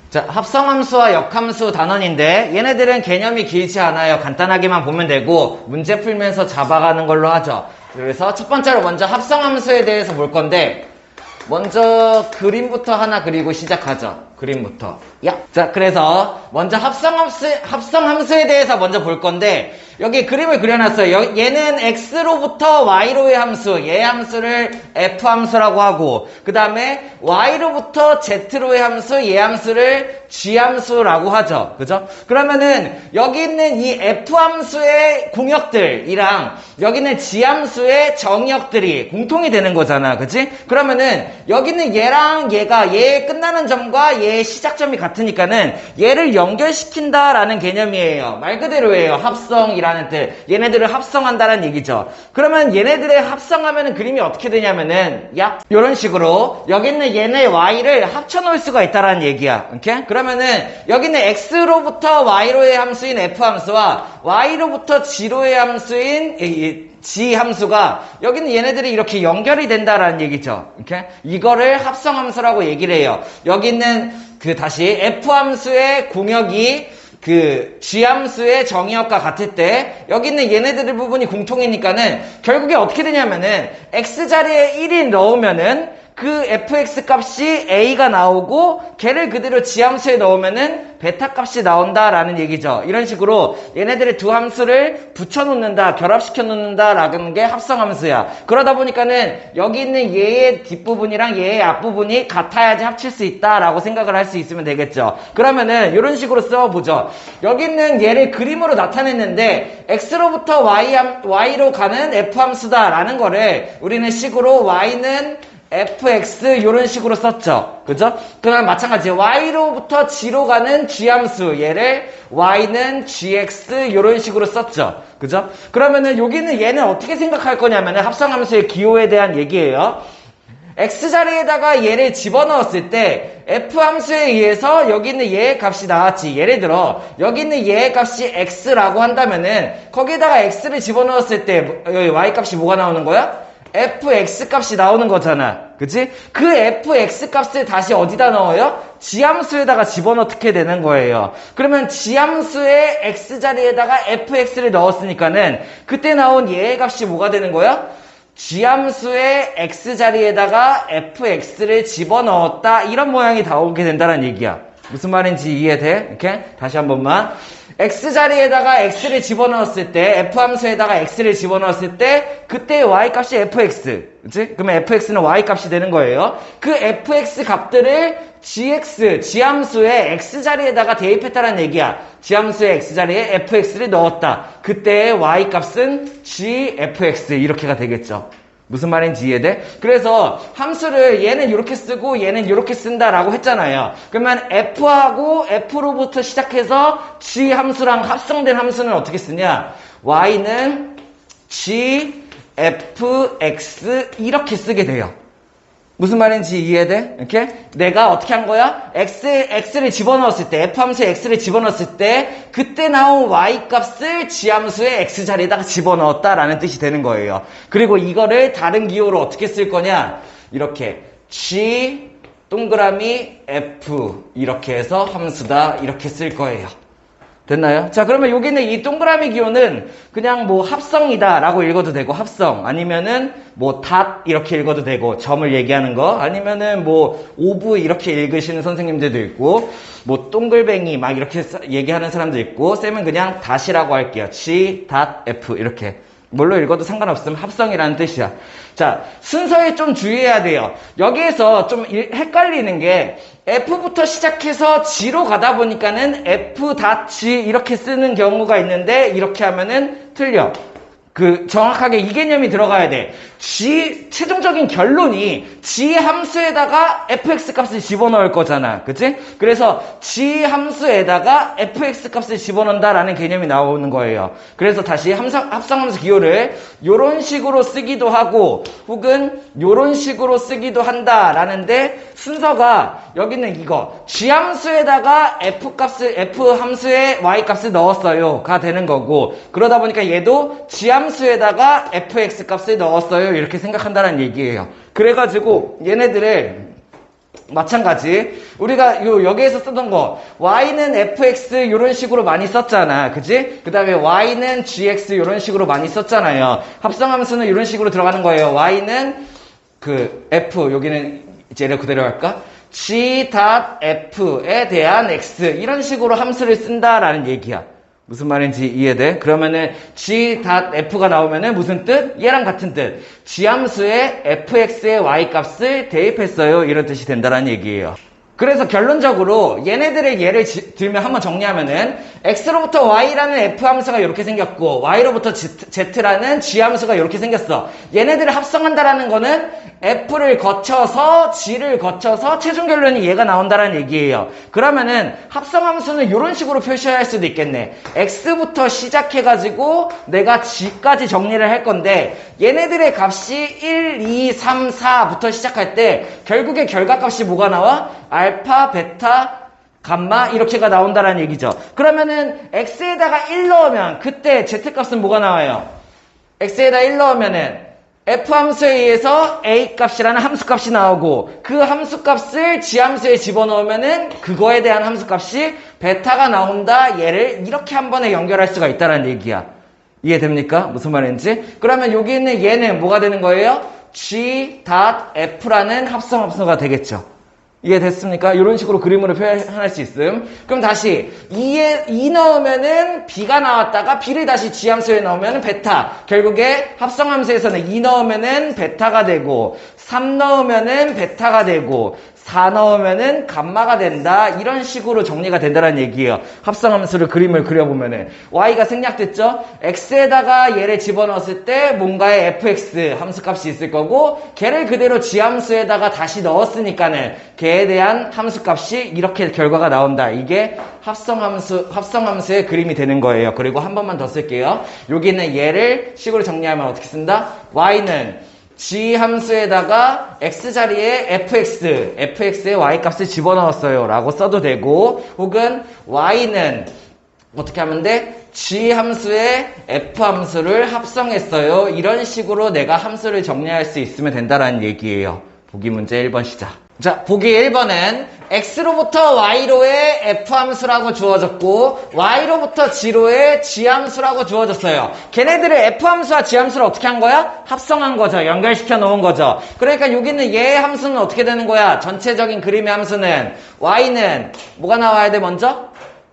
자, 합성함수와 역함수 단원인데 얘네들은 개념이 길지 않아요. 간단하게만 보면 되고 문제 풀면서 잡아가는 걸로 하죠. 그래서 첫 번째로 먼저 합성함수에 대해서 볼 건데 먼저 그림부터 하나 그리고 시작하죠. 그림부터. 자, 그래서 먼저 합성함수에 대해서 먼저 볼 건데 여기 그림을 그려놨어요. 얘는 x로부터 y로의 함수, 얘 함수를 f함수라고 하고 그 다음에 y로부터 z로의 함수, 얘 함수를 g함수라고 하죠. 그죠? 그러면은 여기 있는 이 f함수의 공역들이랑 여기 있는 g함수의 정역들이 공통이 되는 거잖아. 그치? 그러면은 여기 있는 얘랑 얘가 얘의 끝나는 점과 얘의 시작점이 같으니까는 얘를 연결시킨다라는 개념이에요. 말 그대로예요. 합성이라는 뜻. 얘네들을 합성한다는 얘기죠. 그러면 얘네들의 합성하면은 그림이 어떻게 되냐면은 요런 식으로 여기 있는 얘네 y를 합쳐놓을 수가 있다라는 얘기야. 오케이? 그러면은 여기 있는 x로부터 y로의 함수인 f함수와 y로부터 g로의 함수인 g 함수가 여기는 얘네들이 이렇게 연결이 된다라는 얘기죠. 이렇게 이거를 합성함수라고 얘기를 해요. 여기 있는 다시 f 함수의 공역이 g 함수의 정의역과 같을 때 여기 있는 얘네들의 부분이 공통이니까는 결국에 어떻게 되냐면은 x 자리에 1이 넣으면은 그 fx 값이 a가 나오고 걔를 그대로 g 함수에 넣으면은 베타 값이 나온다라는 얘기죠. 이런 식으로 얘네들의 두 함수를 붙여놓는다, 결합시켜 놓는다라는 게 합성함수야. 그러다 보니까는 여기 있는 얘의 뒷부분이랑 얘의 앞부분이 같아야지 합칠 수 있다라고 생각을 할 수 있으면 되겠죠. 그러면은 이런 식으로 써보죠. 여기 있는 얘를 그림으로 나타냈는데 x로부터 y로 가는 f함수다라는 거를 우리는 식으로 y는 fx 요런 식으로 썼죠. 그죠? 그럼 마찬가지 y로부터 g로 가는 g함수 얘를 y는 gx 요런 식으로 썼죠. 그죠? 그러면은 여기는 얘는 어떻게 생각할 거냐면은 합성함수의 기호에 대한 얘기예요. x자리에다가 얘를 집어넣었을 때 f함수에 의해서 여기 있는 얘의 값이 나왔지. 예를 들어 여기 있는 얘의 값이 x라고 한다면은 거기에다가 x를 집어넣었을 때 y 값이 뭐가 나오는 거야? fx 값이 나오는 거잖아. 그치? 그 fx 값을 다시 어디다 넣어요? g함수에다가 집어넣게 되는 거예요. 그러면 g함수의 x자리에다가 fx를 넣었으니까는 그때 나온 얘의 값이 뭐가 되는 거야? g함수의 x자리에다가 fx를 집어넣었다. 이런 모양이 나오게 된다는 얘기야. 무슨 말인지 이해돼? 이렇게? 다시 한 번만. x자리에다가 x를 집어넣었을 때 f함수에다가 x를 집어넣었을 때 그때 y값이 fx 그치? 그러면 fx는 y값이 되는 거예요. 그 fx 값들을 g함수의 x자리에다가 대입했다는 얘기야. g함수의 x자리에 fx를 넣었다. 그때 y값은 gfx 이렇게가 되겠죠. 무슨 말인지 이해돼? 그래서 함수를 얘는 이렇게 쓰고 얘는 이렇게 쓴다라고 했잖아요. 그러면 f하고 f로부터 시작해서 g 함수랑 합성된 함수는 어떻게 쓰냐? y는 g, fx 이렇게 쓰게 돼요. 무슨 말인지 이해돼? 이렇게? 내가 어떻게 한 거야? x를 집어넣었을 때, f함수에 x를 집어넣었을 때, 그때 나온 y값을 g함수의 x자리에다가 집어넣었다라는 뜻이 되는 거예요. 그리고 이거를 다른 기호로 어떻게 쓸 거냐? 이렇게, g, 동그라미, f, 이렇게 해서 함수다, 이렇게 쓸 거예요. 됐나요? 자, 그러면 여기는 이 동그라미 기호는 그냥 뭐 합성이다 라고 읽어도 되고 합성 아니면은 뭐 닷 이렇게 읽어도 되고 점을 얘기하는 거 아니면은 뭐 오브 이렇게 읽으시는 선생님들도 있고 뭐 동글뱅이 막 이렇게 얘기하는 사람도 있고 쌤은 그냥 닷이라고 할게요. g, 닷, f 이렇게 뭘로 읽어도 상관없으면 합성이라는 뜻이야. 자, 순서에 좀 주의해야 돼요. 여기에서 좀 헷갈리는 게 F부터 시작해서 G로 가다 보니까는 F.G 이렇게 쓰는 경우가 있는데 이렇게 하면은 틀려. 정확하게 이 개념이 들어가야 돼. 최종적인 결론이 G 함수에다가 fx 값을 집어넣을 거잖아. 그치? 그래서 G 함수에다가 fx 값을 집어넣는다라는 개념이 나오는 거예요. 그래서 다시 합성함수 기호를 요런 식으로 쓰기도 하고 혹은 요런 식으로 쓰기도 한다라는데 순서가 여기는 이거 G 함수에다가 f 함수에 y 값을 넣었어요가 되는 거고 그러다 보니까 얘도 G 함수에다가 fx 값을 넣었어요 이렇게 생각한다는 얘기예요. 그래가지고 얘네들을 마찬가지. 우리가 여기에서 쓰던 거, y는 fx 이런 식으로 많이 썼잖아. 그지? 그 다음에 y는 gx 이런 식으로 많이 썼잖아요. 합성함수는 이런 식으로 들어가는 거예요. y는 f, 여기는 이제 얘를 그대로 할까? g.f에 대한 x, 이런 식으로 함수를 쓴다라는 얘기야. 무슨 말인지 이해돼? 그러면은 g.f가 나오면은 무슨 뜻? 얘랑 같은 뜻. g함수에 fx의 y값을 대입했어요. 이런 뜻이 된다는 얘기예요. 그래서 결론적으로 얘네들의 예를 들면 한번 정리하면은 x로부터 y라는 f함수가 이렇게 생겼고 y로부터 z라는 g함수가 이렇게 생겼어. 얘네들을 합성한다라는 거는 f를 거쳐서 g를 거쳐서 최종 결론이 얘가 나온다라는 얘기예요. 그러면은 합성함수는 이런 식으로 표시할 수도 있겠네. x부터 시작해가지고 내가 g까지 정리를 할 건데 얘네들의 값이 1, 2, 3, 4부터 시작할 때 결국에 결과값이 뭐가 나와? 알파, 베타, 감마 이렇게가 나온다라는 얘기죠. 그러면은 x에다가 1 넣으면 그때 z값은 뭐가 나와요? x에다 1 넣으면은 f함수에 의해서 a값이라는 함수값이 나오고 그 함수값을 g함수에 집어넣으면은 그거에 대한 함수값이 베타가 나온다. 얘를 이렇게 한 번에 연결할 수가 있다는 얘기야. 이해됩니까? 무슨 말인지? 그러면 여기 있는 얘는 뭐가 되는 거예요? g.f라는 합성함수가 되겠죠. 이해됐습니까? 이런 식으로 그림으로 표현할 수 있음. 그럼 다시 2 넣으면은 b가 나왔다가 b를 다시 g함수에 넣으면은 베타. 결국에 합성함수에서는 2 넣으면은 베타가 되고 3 넣으면은 베타가 되고 4 넣으면은 감마가 된다. 이런 식으로 정리가 된다는 얘기예요. 합성함수를 그림을 그려보면은 y가 생략됐죠? x에다가 얘를 집어넣었을 때 뭔가의 fx 함수값이 있을 거고 걔를 그대로 g함수에다가 다시 넣었으니까는 걔에 대한 함수값이 이렇게 결과가 나온다. 이게 합성함수의 그림이 되는 거예요. 그리고 한 번만 더 쓸게요. 여기는 얘를 식으로 정리하면 어떻게 쓴다? y는 g함수에다가 x자리에 fx의 y값을 집어넣었어요 라고 써도 되고 혹은 y는 어떻게 하면 돼? g함수에 f함수를 합성했어요. 이런 식으로 내가 함수를 정리할 수 있으면 된다는 얘기예요. 보기 문제 1번 시작. 자, 보기 1번은 x로부터 y로의 f함수라고 주어졌고 y로부터 g로의 g함수라고 주어졌어요. 걔네들을 f함수와 g함수를 어떻게 한 거야? 합성한 거죠. 연결시켜 놓은 거죠. 그러니까 여기 있는 얘의 함수는 어떻게 되는 거야? 전체적인 그림의 함수는 y는 뭐가 나와야 돼 먼저?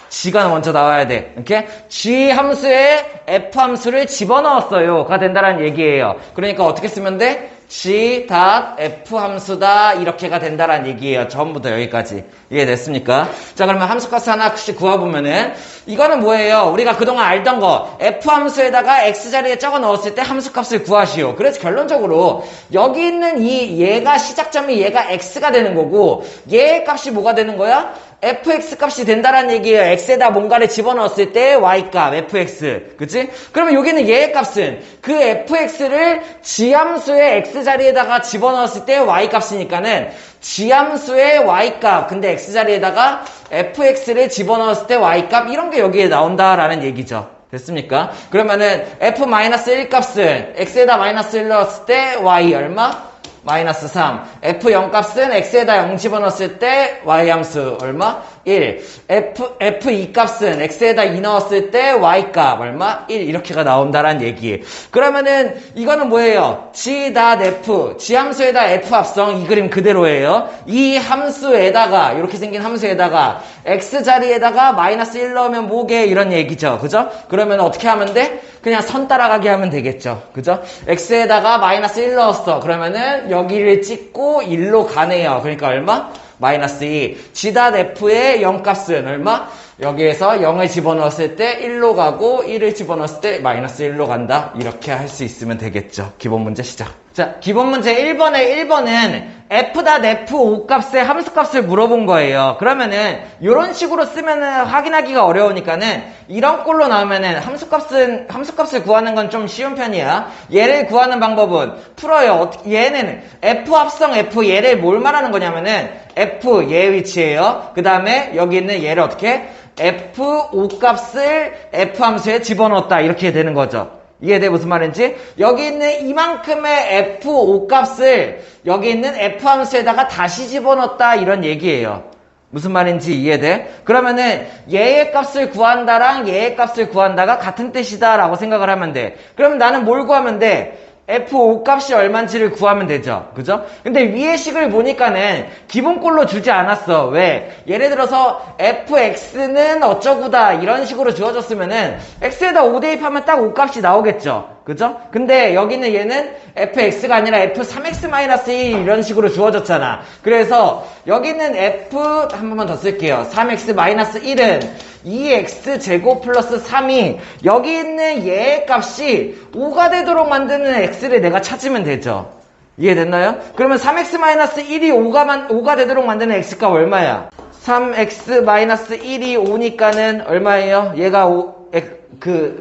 g가 먼저 나와야 돼. 이렇게 g함수에 f함수를 집어넣었어요가 된다는 얘기예요. 그러니까 어떻게 쓰면 돼? g.f 함수다 이렇게가 된다라는 얘기예요. 처음부터 여기까지 이해됐습니까? 자, 그러면 함수값 하나씩 구해보면은 이거는 뭐예요? 우리가 그동안 알던 거 f 함수에다가 x자리에 적어 넣었을 때 함수값을 구하시오. 그래서 결론적으로 여기 있는 얘가 시작점이 얘가 x가 되는 거고 얘의 값이 뭐가 되는 거야? fx 값이 된다라는 얘기예요. x에다 뭔가를 집어넣었을 때 y값 fx. 그치? 그러면 여기는 얘의 값은 그 fx를 g함수의 x자리에다가 집어넣었을 때 y값이니까는 g함수의 y값 근데 x자리에다가 fx를 집어넣었을 때 y값 이런 게 여기에 나온다라는 얘기죠. 됐습니까? 그러면은 f-1 값은 x에다 -1 넣었을 때 y 얼마? 마이너스 3. F0 값은 x에다 0 집어넣었을 때 y함수 얼마? 1. F2 값은 x에다 2 넣었을 때 y값 얼마? 1. 이렇게가 나온다란 얘기. 그러면은 이거는 뭐예요? g.f. g함수에다 f 합성 이 그림 그대로예요. 이 함수에다가 이렇게 생긴 함수에다가 x자리에다가 -1 넣으면 뭐게? 이런 얘기죠. 그죠? 그러면 어떻게 하면 돼? 그냥 선 따라가게 하면 되겠죠. 그죠? x에다가 -1 넣었어. 그러면은 여기를 찍고 1로 가네요. 그러니까 얼마? -2. g.f의 0값은 얼마? 여기에서 0을 집어넣었을 때 1로 가고 1을 집어넣었을 때 -1로 간다. 이렇게 할 수 있으면 되겠죠. 기본 문제 시작. 자, 기본 문제 1번은 f.f 5값의 함수값을 물어본 거예요. 그러면은 이런 식으로 쓰면은 확인하기가 어려우니까는 이런 꼴로 나오면은 함수값을 구하는 건 좀 쉬운 편이야. 얘를 구하는 방법은 풀어요. 얘는 f 합성 f 얘를 뭘 말하는 거냐면은 f 얘의 위치예요. 그 다음에 여기 있는 얘를 어떻게 f 5값을 f 함수에 집어넣었다 이렇게 되는 거죠. 이해돼? 무슨 말인지? 여기 있는 이만큼의 f5 값을 여기 있는 f 함수에다가 다시 집어넣었다 이런 얘기예요. 무슨 말인지 이해돼? 그러면은 얘의 값을 구한다랑 얘의 값을 구한다가 같은 뜻이다 라고 생각을 하면 돼. 그러면 나는 뭘 구하면 돼? f5 값이 얼만지를 구하면 되죠. 그죠? 근데 위의 식을 보니까는 기본꼴로 주지 않았어. 왜? 예를 들어서 fx는 어쩌구다 이런 식으로 주어졌으면은 x에다 5 대입하면 딱 5 값이 나오겠죠. 그죠? 근데 여기는 얘는 fx가 아니라 f3x-1 이런 식으로 주어졌잖아. 그래서 여기는 f 한 번만 더 쓸게요. 3x-1은 2x 제곱 플러스 3이 여기 있는 얘의 값이 5가 되도록 만드는 x를 내가 찾으면 되죠. 이해됐나요? 그러면 3x-1이 5가 되도록 만드는 x값 얼마야? 3x-1이 5니까는 얼마예요? 얘가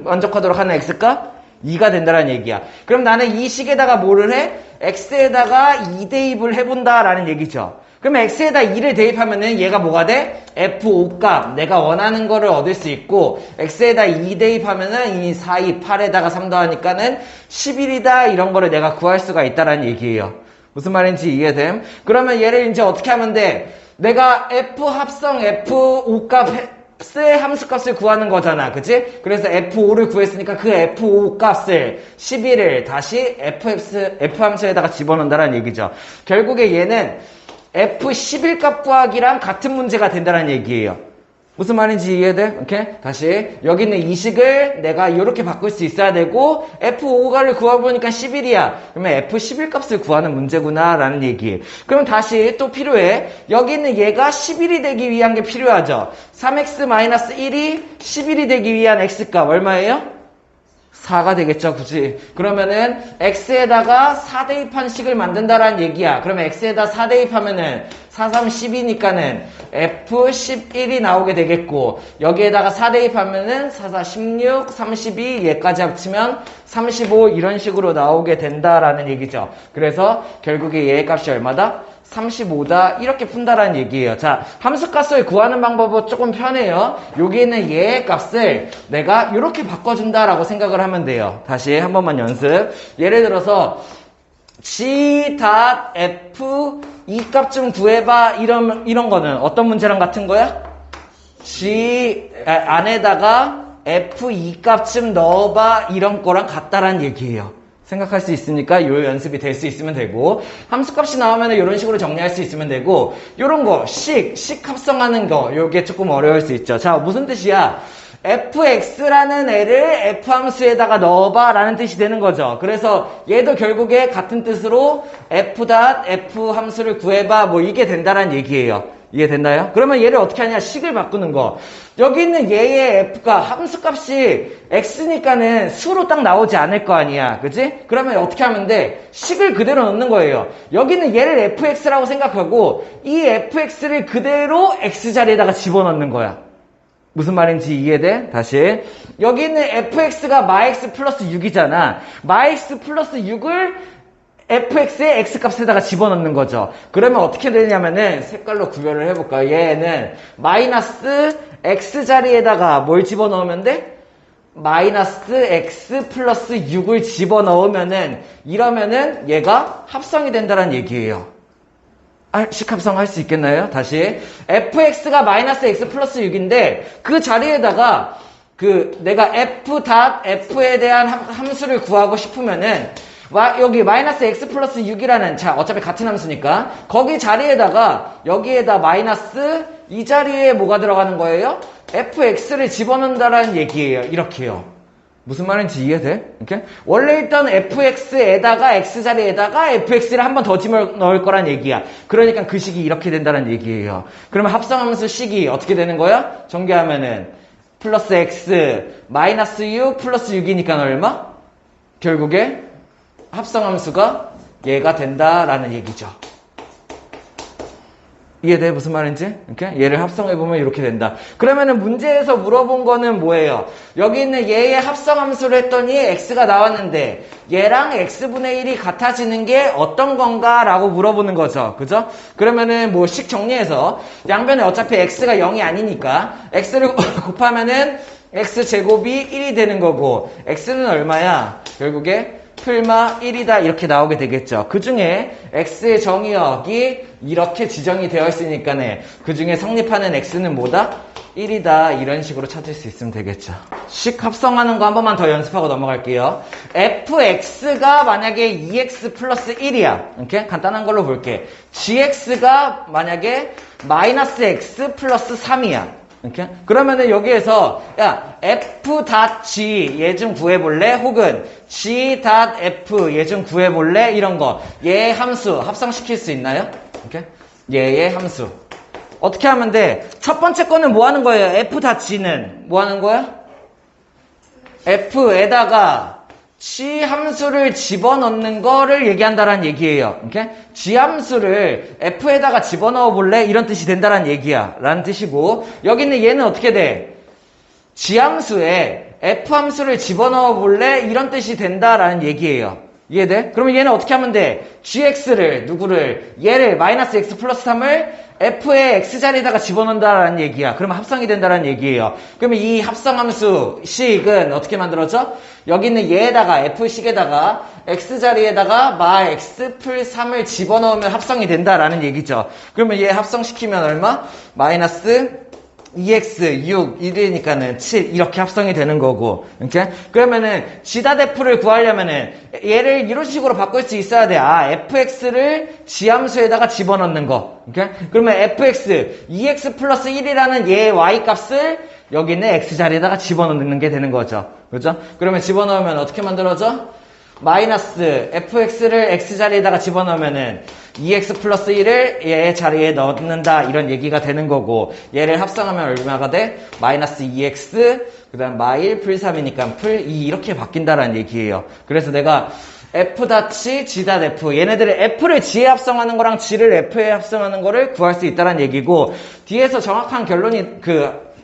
원적하도록 하는 x값? 2가 된다는 얘기야. 그럼 나는 이 식에다가 뭐를 해? x에다가 2 대입을 해본다라는 얘기죠. 그러면 x에다 2를 대입하면은 얘가 뭐가 돼? f5 값 내가 원하는 거를 얻을 수 있고 x에다 2 대입하면은 이 4, 2, 8에다가 3 더하니까는 11이다 이런 거를 내가 구할 수가 있다라는 얘기예요. 무슨 말인지 이해됨? 그러면 얘를 이제 어떻게 하면 돼? 내가 f 합성 f5 값의 함수값을 구하는 거잖아. 그치? 그래서 f5를 구했으니까 그 f5 값을 11을 다시 f 함수에다가 집어넣는다는 얘기죠. 결국에 얘는 f11 값 구하기랑 같은 문제가 된다는 얘기예요. 무슨 말인지 이해돼? 오케이? 다시 여기 있는 이 식을 내가 이렇게 바꿀 수 있어야 되고 f5가를 구해보니까 11이야. 그러면 f11 값을 구하는 문제구나 라는 얘기. 그럼 다시 또 필요해. 여기 있는 얘가 11이 되기 위한 게 필요하죠. 3x-1이 11이 되기 위한 x값 얼마예요? 4가 되겠죠, 굳이. 그러면은 x에다가 4 대입한 식을 만든다라는 얘기야. 그러면 x에다 4 대입하면은 4, 3, 10이니까는 f11이 나오게 되겠고 여기에다가 4 대입하면은 4, 4, 16, 32 얘까지 합치면 35 이런 식으로 나오게 된다라는 얘기죠. 그래서 결국에 얘의 값이 얼마다? 35다 이렇게 푼다라는 얘기예요. 자, 함수값을 구하는 방법은 조금 편해요. 여기 있는 얘의 값을 내가 이렇게 바꿔준다라고 생각을 하면 돼요. 다시 한 번만 연습. 예를 들어서 g.f 이 값 좀 구해봐 이런 거는 어떤 문제랑 같은 거야? g 안에다가 f 이 값 좀 넣어봐 이런 거랑 같다라는 얘기예요. 생각할 수 있으니까 요 연습이 될 수 있으면 되고 함수값이 나오면 이런 식으로 정리할 수 있으면 되고 요런 거 식 합성하는 거 요게 조금 어려울 수 있죠. 자, 무슨 뜻이야? fx라는 애를 f함수에다가 넣어봐 라는 뜻이 되는 거죠. 그래서 얘도 결국에 같은 뜻으로 f 함수를 구해봐 뭐 이게 된다는 얘기예요. 이해됐나요? 그러면 얘를 어떻게 하냐? 식을 바꾸는 거. 여기 있는 얘의 f가 함수값이 x니까는 수로 딱 나오지 않을 거 아니야. 그치? 그러면 어떻게 하면 돼? 식을 그대로 넣는 거예요. 여기는 얘를 fx라고 생각하고 이 fx를 그대로 x 자리에다가 집어넣는 거야. 무슨 말인지 이해돼? 다시. 여기 있는 fx가 마x 플러스 6이잖아. 마x 플러스 6을 fx의 x값에다가 집어넣는 거죠. 그러면 어떻게 되냐면은 색깔로 구별을 해볼까요? 얘는 마이너스 x 자리에다가 뭘 집어넣으면 돼? 마이너스 x 플러스 6을 집어넣으면은 이러면은 얘가 합성이 된다는 얘기예요. 식합성 할 수 있겠나요? 다시. fx가 마이너스 x 플러스 6인데 그 자리에다가 내가 f에 대한 함수를 구하고 싶으면은 여기 마이너스 x 플러스 6이라는 자 어차피 같은 함수니까 거기 자리에다가 여기에다 마이너스 이 자리에 뭐가 들어가는 거예요? fx를 집어넣는다라는 얘기예요. 이렇게요. 무슨 말인지 이해돼? 이렇게? 원래 있던 fx에다가 x 자리에다가 fx를 한 번 더 집어넣을 거란 얘기야. 그러니까 그 식이 이렇게 된다는 얘기예요. 그러면 합성함수 식이 어떻게 되는 거야? 전개하면은 플러스 x 마이너스 6 플러스 6이니까 얼마? 결국에 합성함수가 얘가 된다라는 얘기죠. 이해돼? 무슨 말인지? 이렇게? 얘를 합성해보면 이렇게 된다. 그러면은 문제에서 물어본 거는 뭐예요? 여기 있는 얘의 합성함수를 했더니 x가 나왔는데 얘랑 x분의 1이 같아지는 게 어떤 건가? 라고 물어보는 거죠. 그죠? 그러면은 뭐 식 정리해서 양변에 어차피 x가 0이 아니니까 x를 곱하면은 x제곱이 1이 되는 거고 x는 얼마야? 결국에 풀마 1이다 이렇게 나오게 되겠죠. 그 중에 x의 정의역이 이렇게 지정이 되어 있으니까네 그 중에 성립하는 x는 뭐다? 1이다 이런 식으로 찾을 수 있으면 되겠죠. 식 합성하는 거 한 번만 더 연습하고 넘어갈게요. fx가 만약에 2x 플러스 1이야. 이렇게 간단한 걸로 볼게. gx가 만약에 마이너스 x 플러스 3이야. 이렇게? 그러면은 여기에서 야 f.g 얘 좀 구해볼래? 혹은 g.f 얘 좀 구해볼래? 이런 거 얘 함수 합성시킬 수 있나요? 이렇게? 얘의 함수 어떻게 하면 돼? 첫 번째 거는 뭐 하는 거예요? f.g는 뭐 하는 거야? f에다가 g 함수를 집어넣는 거를 얘기한다는 얘기예요. 이렇게? g 함수를 f에다가 집어넣어 볼래? 이런 뜻이 된다는 얘기야. 라는 뜻이고 여기는 얘는 어떻게 돼? g 함수에 f 함수를 집어넣어 볼래? 이런 뜻이 된다라는 얘기예요. 이해돼? 그러면 얘는 어떻게 하면 돼? gx를 누구를? 얘를 마이너스 x 플러스 3을 f의 x자리에다가 집어넣는다라는 얘기야. 그러면 합성이 된다라는 얘기예요. 그러면 이 합성함수 식은 어떻게 만들어져? 여기 있는 얘에다가 f식에다가 x자리에다가 마 x 풀 3을 집어넣으면 합성이 된다라는 얘기죠. 그러면 얘 합성시키면 얼마? 마이너스 2x, 6, 1이니까는 7 이렇게 합성이 되는 거고 이렇게? 그러면은 g'f를 구하려면은 얘를 이런 식으로 바꿀 수 있어야 돼. 아, fx를 g함수에다가 집어넣는 거 이렇게? 그러면 fx, 2x 플러스 1이라는 얘의 y값을 여기 있는 x자리에다가 집어넣는 게 되는 거죠. 그렇죠? 그러면 집어넣으면 어떻게 만들어져? 마이너스 fx를 x자리에다가 집어넣으면은 2x 플러스 1을 얘 자리에 넣는다 이런 얘기가 되는 거고 얘를 합성하면 얼마가 돼? 마이너스 2x 그 다음 마1 풀 3이니까 풀 2 이렇게 바뀐다라는 얘기예요. 그래서 내가 f.g, g.f 얘네들의 f를 g에 합성하는 거랑 g를 f에 합성하는 거를 구할 수 있다는 얘기고 뒤에서 정확한 결론이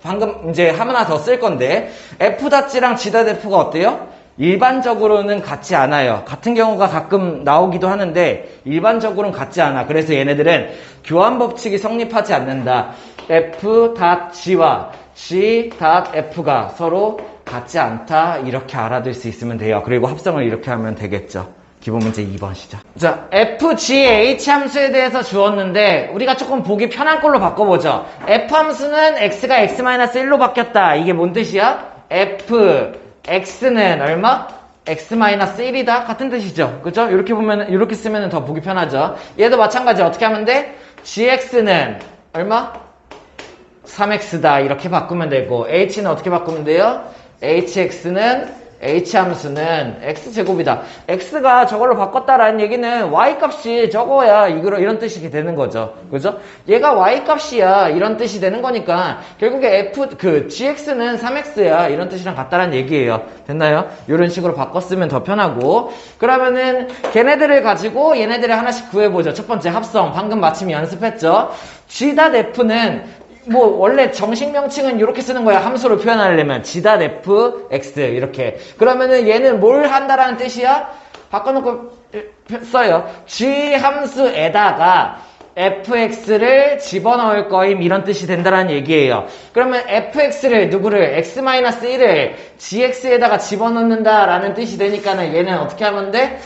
방금 이제 하나 더 쓸 건데 f.g랑 g.f가 어때요? 일반적으로는 같지 않아요. 같은 경우가 가끔 나오기도 하는데 일반적으로는 같지 않아. 그래서 얘네들은 교환 법칙이 성립하지 않는다. f.g와 g.f가 서로 같지 않다. 이렇게 알아둘 수 있으면 돼요. 그리고 합성을 이렇게 하면 되겠죠. 기본 문제 2번이죠. 자, fgh 함수에 대해서 주었는데 우리가 조금 보기 편한 걸로 바꿔보죠. f 함수는 x가 x-1로 바뀌었다. 이게 뭔 뜻이야? x는 얼마? x-1이다? 같은 뜻이죠. 그죠? 이렇게 보면, 이렇게 쓰면 더 보기 편하죠. 얘도 마찬가지 어떻게 하면 돼? gx는 얼마? 3x다. 이렇게 바꾸면 되고, h는 어떻게 바꾸면 돼요? hx는 h함수는 x제곱이다. x가 저걸로 바꿨다라는 얘기는 y값이 저거야. 이런 뜻이 되는 거죠. 그죠? 얘가 y값이야. 이런 뜻이 되는 거니까 결국에 gx는 3x야. 이런 뜻이랑 같다라는 얘기예요. 됐나요? 이런 식으로 바꿨으면 더 편하고 그러면은 걔네들을 가지고 얘네들을 하나씩 구해보죠. 첫 번째 합성. 방금 마침 연습했죠. g.f는 뭐 원래 정식 명칭은 이렇게 쓰는 거야. 함수로 표현하려면 g.f x 이렇게. 그러면은 얘는 뭘 한다라는 뜻이야? 바꿔놓고 써요. g 함수에다가 fx를 집어넣을 거임 이런 뜻이 된다라는 얘기예요. 그러면 fx를 누구를 x-1을 gx에다가 집어넣는다라는 뜻이 되니까는 얘는 어떻게 하면 돼?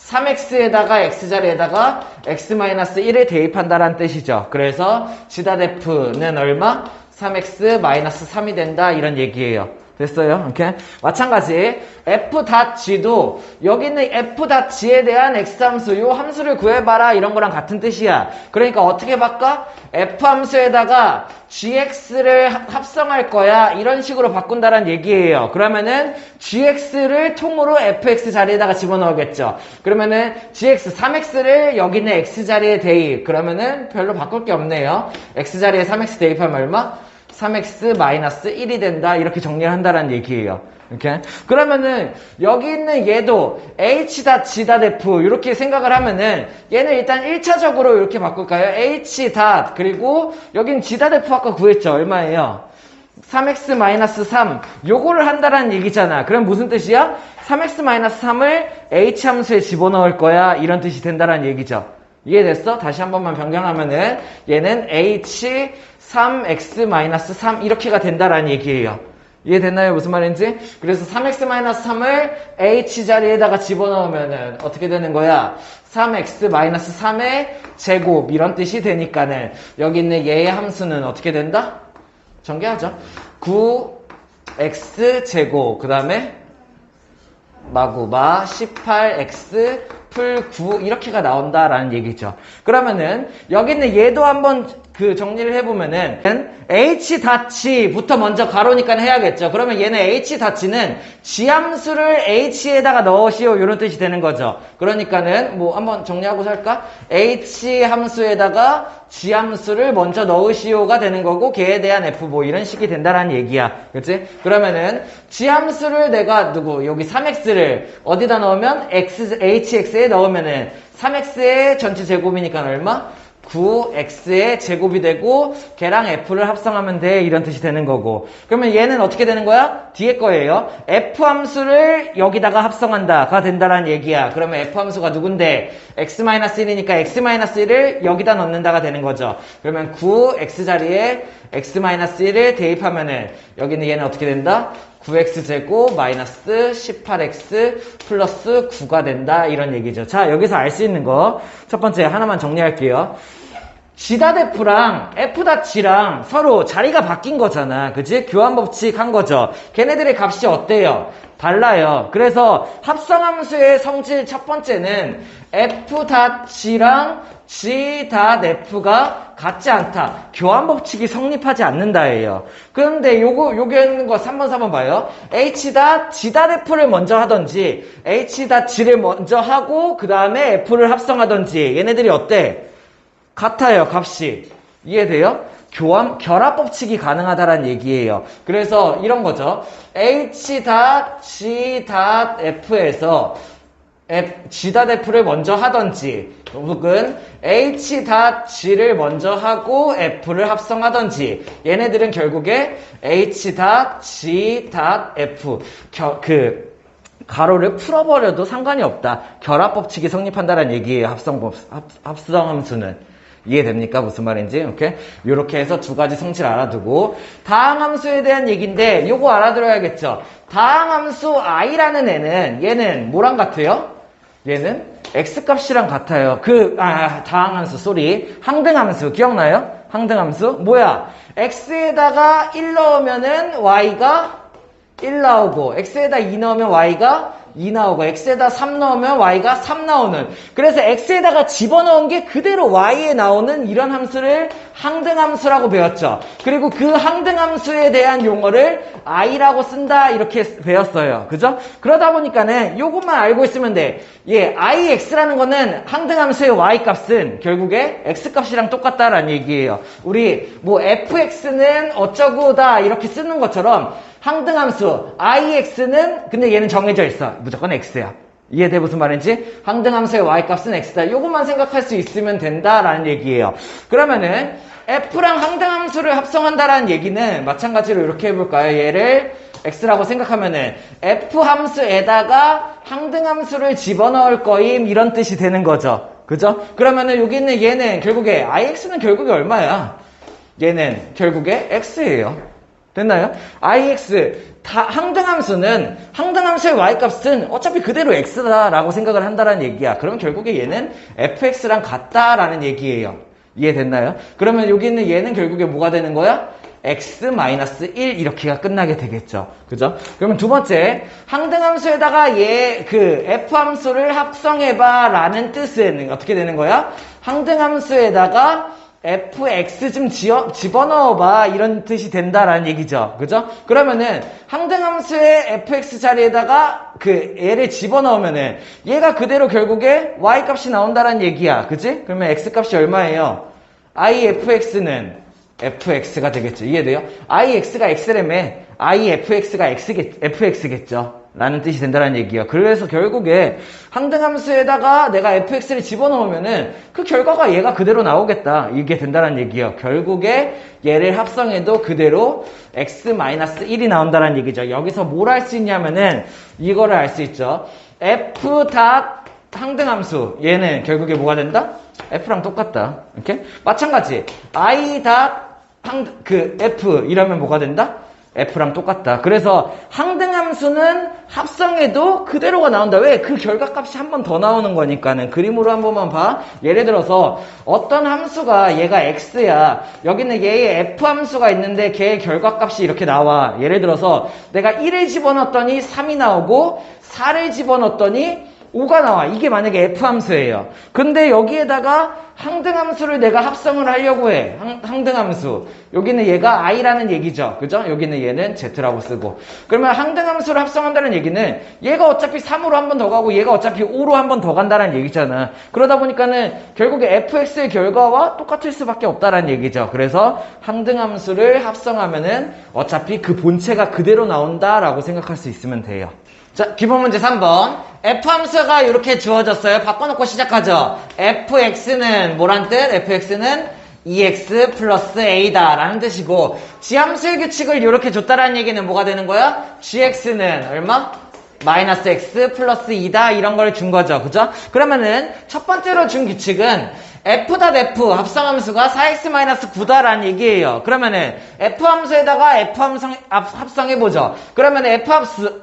3x에다가 x자리에다가 x-1을 대입한다라는 뜻이죠. 그래서 g'f는 얼마? 3x-3이 된다 이런 얘기예요. 됐어요? 이렇게 마찬가지 f.g도 여기 있는 f.g에 대한 x함수 요 함수를 구해봐라 이런 거랑 같은 뜻이야. 그러니까 어떻게 바꿔? f함수에다가 gx를 합성할 거야 이런 식으로 바꾼다는 얘기예요. 그러면은 gx를 통으로 fx 자리에다가 집어넣겠죠. 그러면은 gx 3x를 여기 있는 x 자리에 대입. 그러면은 별로 바꿀 게 없네요. x 자리에 3x 대입하면 얼마? 3x-1이 된다 이렇게 정리를 한다는 얘기예요. 이렇게 그러면은 여기 있는 얘도 h.g.f 이렇게 생각을 하면은 얘는 일단 1차적으로 이렇게 바꿀까요? h. 그리고 여긴 g.f 아까 구했죠. 얼마예요? 3x-3 요거를 한다라는 얘기잖아. 그럼 무슨 뜻이야? 3x-3을 h 함수에 집어넣을 거야 이런 뜻이 된다라는 얘기죠. 이해됐어? 다시 한 번만 변경하면은 얘는 h 3x-3 이렇게가 된다라는 얘기예요. 이해됐나요? 무슨 말인지? 그래서 3x-3을 h 자리에다가 집어넣으면은 어떻게 되는 거야? 3x-3의 제곱 이런 뜻이 되니까는 여기 있는 얘의 함수는 어떻게 된다? 전개하죠. 9x 제곱 그 다음에 마구마 18x 풀 9 이렇게가 나온다라는 얘기죠. 그러면은 여기 있는 얘도 한번 정리를 해보면은 h-부터 먼저 가로니까 해야겠죠. 그러면 얘는 h-는 지함수를 h에다가 넣으시오 이런 뜻이 되는 거죠. 그러니까는 뭐 한번 정리하고 살까? h 함수에다가 지함수를 먼저 넣으시오가 되는 거고 걔에 대한 f 뭐 이런 식이 된다라는 얘기야. 그치? 그러면은 지함수를 내가 여기 3x를 어디다 넣으면 hx에 넣으면은 3x의 전체 제곱이니까 얼마? 9x의 제곱이 되고 걔랑 f를 합성하면 돼 이런 뜻이 되는 거고 그러면 얘는 어떻게 되는 거야? 뒤에 거예요. f 함수를 여기다가 합성한다가 된다라는 얘기야. 그러면 f 함수가 누군데? x-1이니까 x-1을 여기다 넣는다가 되는 거죠. 그러면 9x 자리에 x-1을 대입하면은 여기는 얘는 어떻게 된다? 9x제곱 마이너스 18x 플러스 9가 된다 이런 얘기죠. 자, 여기서 알 수 있는 거 첫 번째 하나만 정리할게요. G'F랑 F'G랑 서로 자리가 바뀐 거잖아. 그치? 교환법칙 한 거죠. 걔네들의 값이 어때요? 달라요. 그래서 합성함수의 성질 첫 번째는 F'G랑 G'F가 같지 않다. 교환법칙이 성립하지 않는다예요. 그런데 요게 있는 거 3번, 4번 봐요. H'G'F를 먼저 하던지 H'G를 먼저 하고 그 다음에 F를 합성하던지 얘네들이 어때? 같아요, 값이. 이해돼요? 결합법칙이 가능하다라는 얘기예요. 그래서 이런 거죠. H.G.F에서 G.F를 먼저 하던지 혹은 H.G를 먼저 하고 F를 합성하던지 얘네들은 결국에 H.G.F 가로를 풀어버려도 상관이 없다. 결합법칙이 성립한다는 얘기예요. 합성함수는. 이해됩니까? 무슨 말인지? 오케이? 요렇게 해서 두 가지 성질 알아두고 다항함수에 대한 얘기인데 요거 알아들어야겠죠? 다항함수 i라는 애는 얘는 뭐랑 같아요? 얘는 x값이랑 같아요. 다항함수, 항등함수 기억나요? 항등함수? 뭐야? x에다가 1 넣으면은 y가 1 나오고 x에다 2 넣으면 y가 2 나오고 x에다 3 넣으면 y가 3 나오는 그래서 x에다가 집어넣은 게 그대로 y에 나오는 이런 함수를 항등함수라고 배웠죠. 그리고 그 항등함수에 대한 용어를 i라고 쓴다 이렇게 배웠어요. 그죠? 그러다 보니까는 요것만 알고 있으면 돼. ix라는 거는 항등함수의 y값은 결국에 x값이랑 똑같다라는 얘기예요. 우리 뭐 fx는 어쩌고다 이렇게 쓰는 것처럼 항등함수 ix는 근데 얘는 정해져 있어. 무조건 x야. 이해돼 무슨 말인지? 항등함수의 y값은 x다. 요것만 생각할 수 있으면 된다라는 얘기예요. 그러면은 f랑 항등함수를 합성한다라는 얘기는 마찬가지로 이렇게 해볼까요? 얘를 x라고 생각하면은 f 함수에다가 항등함수를 집어넣을 거임 이런 뜻이 되는 거죠. 그죠? 그러면은 여기 있는 얘는 결국에 ix는 결국에 얼마야? 얘는 결국에 x예요. 됐나요? 항등함수의 y값은 어차피 그대로 x다라고 생각을 한다라는 얘기야. 그럼 결국에 얘는 fx랑 같다라는 얘기예요. 이해됐나요? 그러면 여기 있는 얘는 결국에 뭐가 되는 거야? x-1 이렇게가 끝나게 되겠죠. 그죠? 그러면 두 번째, 항등함수에다가 f함수를 합성해봐 라는 뜻은 어떻게 되는 거야? 항등함수에다가 fx 좀 집어넣어봐 이런 뜻이 된다라는 얘기죠. 그죠? 그러면은 항등함수의 fx 자리에다가 얘를 집어넣으면은 얘가 그대로 결국에 y값이 나온다라는 얘기야. 그치? 그러면 x값이 얼마예요? ifx는 fx가 되겠죠. 이해돼요? ix가 x라며 ifx가 fx겠죠. 라는 뜻이 된다는 얘기예요. 그래서 결국에 항등함수에다가 내가 fx를 집어넣으면은 그 결과가 얘가 그대로 나오겠다. 이게 된다는 얘기예요. 결국에 얘를 합성해도 그대로 x-1이 나온다는 얘기죠. 여기서 뭘 알 수 있냐면은 이거를 알 수 있죠. f 항등함수 얘는 결국에 뭐가 된다? f랑 똑같다. 이렇게 마찬가지 i f 이러면 뭐가 된다? F랑 똑같다. 그래서 항등함수는 합성해도 그대로가 나온다. 왜? 그 결과값이 한 번 더 나오는 거니까는. 그림으로 한 번만 봐. 예를 들어서 어떤 함수가 얘가 X야. 여기는 얘의 F 함수가 있는데 걔의 결과값이 이렇게 나와. 예를 들어서 내가 1을 집어넣었더니 3이 나오고 4를 집어넣었더니 5가 나와. 이게 만약에 F함수예요. 근데 여기에다가 항등함수를 내가 합성을 하려고 해. 항등함수. 여기는 얘가 I라는 얘기죠. 그죠? 여기는 얘는 Z라고 쓰고. 그러면 항등함수를 합성한다는 얘기는 얘가 어차피 3으로 한 번 더 가고 얘가 어차피 5로 한 번 더 간다는 얘기잖아. 그러다 보니까는 결국에 fx의 결과와 똑같을 수밖에 없다는 얘기죠. 그래서 항등함수를 합성하면은 어차피 그 본체가 그대로 나온다라고 생각할 수 있으면 돼요. 자, 기본 문제 3번. f함수가 이렇게 주어졌어요. 바꿔놓고 시작하죠. fx는 뭐란 뜻? fx는 2x 플러스 a다 라는 뜻이고, 지함수의 규칙을 이렇게 줬다라는 얘기는 뭐가 되는 거야? gx는 얼마? 마이너스 x 플러스 2다 이런 걸 준 거죠. 그죠? 그러면은 첫 번째로 준 규칙은 f.f 합성함수가 4x-9다라는 얘기예요. 그러면은 f함수에다가 합성해보죠. 그러면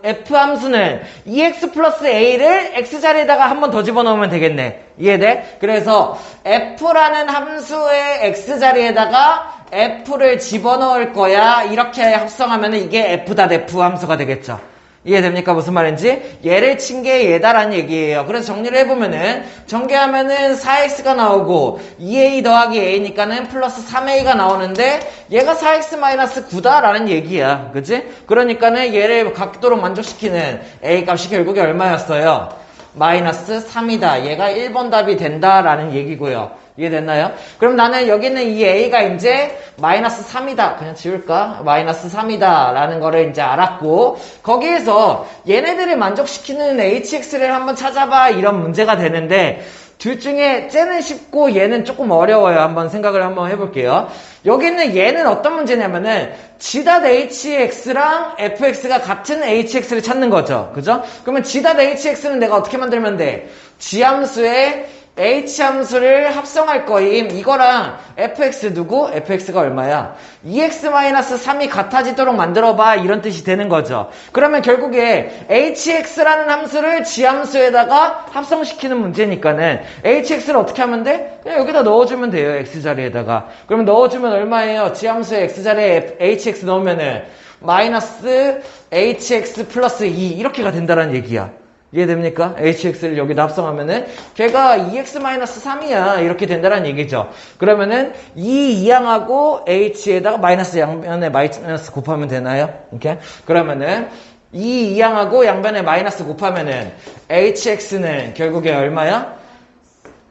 f함수는 2x 플러스 a를 x자리에다가 한 번 더 집어넣으면 되겠네. 이해돼? 그래서 f라는 함수의 x자리에다가 f를 집어넣을 거야. 이렇게 합성하면 이게 f.f 함수가 되겠죠. 이해됩니까? 무슨 말인지? 얘를 친 게 얘다라는 얘기예요. 그래서 정리를 해보면은, 전개하면은 4x가 나오고, 2a 더하기 a니까는 플러스 3a가 나오는데, 얘가 4x-9다라는 얘기야. 그치? 그러니까는 얘를 각도로 만족시키는 a 값이 결국에 얼마였어요? 마이너스 3이다. 얘가 1번 답이 된다라는 얘기고요. 이해됐나요? 그럼 나는 여기는 이 a가 이제 마이너스 3이다. 그냥 지울까? 마이너스 3이다. 라는 거를 이제 알았고, 거기에서 얘네들을 만족시키는 hx를 한번 찾아봐. 이런 문제가 되는데, 둘 중에 쟤는 쉽고 얘는 조금 어려워요. 한번 생각을 한번 해볼게요. 여기는 얘는 어떤 문제냐면은 g.hx랑 fx가 같은 hx를 찾는 거죠. 그죠? 그러면 g.hx는 내가 어떻게 만들면 돼? g함수에 h함수를 합성할 거임. 이거랑 fx 누구? fx가 얼마야? 2x-3이 같아지도록 만들어봐. 이런 뜻이 되는 거죠. 그러면 결국에 hx라는 함수를 g함수에다가 합성시키는 문제니까는 hx를 어떻게 하면 돼? 그냥 여기다 넣어주면 돼요. x자리에다가. 그러면 넣어주면 얼마예요? g함수에 x자리에 hx 넣으면은 마이너스 hx 플러스 2 이렇게가 된다는 얘기야. 이해됩니까? hx를 여기다 합성하면은 걔가 2x-3이야 이렇게 된다는 얘기죠. 그러면은 2항하고 h에다가 마이너스 양변에 마이너스 곱하면 되나요? 이렇게? 그러면은 2항하고 양변에 마이너스 곱하면은 hx는 결국에 얼마야?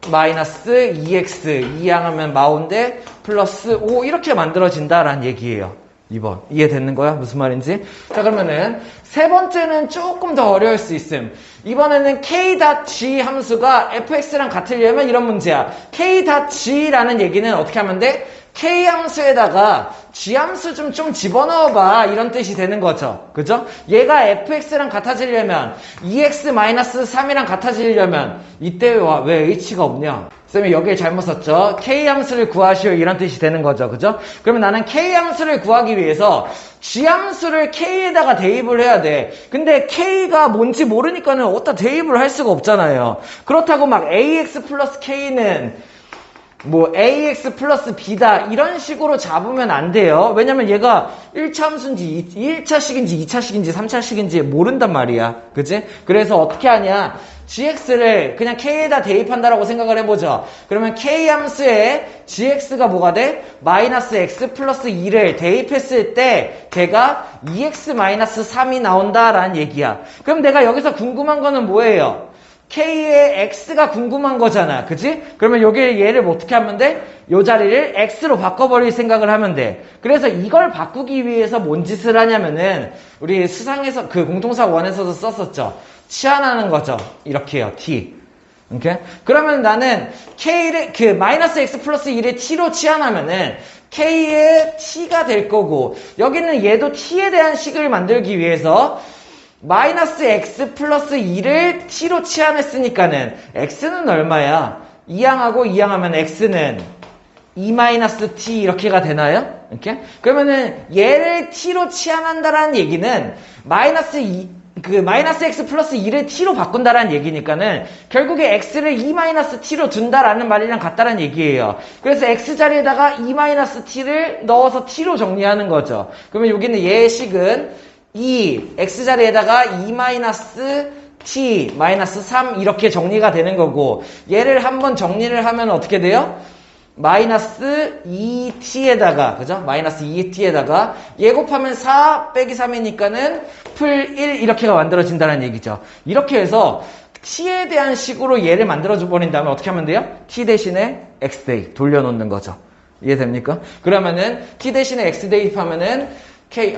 마이너스 2x 2항하면 마오인데 플러스 5 이렇게 만들어진다라는 얘기예요. 2번. 이해되는 거야? 무슨 말인지? 자, 그러면은 세 번째는 조금 더 어려울 수 있음. 이번에는 k.g 함수가 fx랑 같으려면 이런 문제야. k.g라는 얘기는 어떻게 하면 돼? k 함수에다가 g 함수 좀 집어넣어봐. 이런 뜻이 되는 거죠. 그죠? 얘가 fx랑 같아지려면 2x-3이랑 같아지려면 이때 왜 h가 없냐? 쌤이 여기에 잘못 썼죠. k 함수를 구하시오 이런 뜻이 되는 거죠. 그죠? 그러면 나는 k 함수를 구하기 위해서 g 함수를 k에다가 대입을 해야 돼. 근데 k가 뭔지 모르니까는 어디다 대입을 할 수가 없잖아요. 그렇다고 막 ax 플러스 k는 뭐 ax 플러스 b다 이런 식으로 잡으면 안 돼요. 왜냐면 얘가 1차 함수인지 1차식인지 2차식인지 3차식인지 모른단 말이야. 그치? 그래서 어떻게 하냐? gx를 그냥 k에다 대입한다라고 생각을 해보죠. 그러면 k 함수에 gx가 뭐가 돼? 마이너스 x 플러스 2를 대입했을 때 걔가 2x-3이 나온다라는 얘기야. 그럼 내가 여기서 궁금한 거는 뭐예요? k의 x가 궁금한 거잖아. 그치? 그러면 여기 얘를 어떻게 하면 돼? 요 자리를 x로 바꿔버릴 생각을 하면 돼. 그래서 이걸 바꾸기 위해서 뭔 짓을 하냐면은 우리 수상에서 그 공통사 1에서도 썼었죠. 치환하는 거죠. 이렇게요. t. 오케이? 그러면 나는 k를 그 마이너스 x 플러스 1을 t로 치환하면은 k의 t가 될 거고 여기는 얘도 t에 대한 식을 만들기 위해서 마이너스 x 플러스 2를 t로 치환했으니까는 x는 얼마야? 2항하고 2항하면 x는 2 마이너스 t 이렇게가 되나요? 이렇게? 그러면은 얘를 t로 치환한다라는 얘기는 마이너스 x 플러스 2를 t로 바꾼다라는 얘기니까는 결국에 x를 2-t로 둔다라는 말이랑 같다라는 얘기예요. 그래서 x 자리에다가 2-t를 넣어서 t로 정리하는 거죠. 그러면 여기는 얘의 식은 x 자리에다가 2-t-3 이렇게 정리가 되는 거고, 얘를 한번 정리를 하면 어떻게 돼요? 마이너스 2t에다가, 그죠? 마이너스 2t에다가 얘 곱하면 4 빼기 3이니까는 풀 1 이렇게가 만들어진다는 얘기죠. 이렇게 해서 t에 대한 식으로 얘를 만들어줘 버린 다음에 어떻게 하면 돼요? t 대신에 x 대입 돌려놓는 거죠. 이해됩니까? 그러면은 t 대신에 x 대입하면은 k의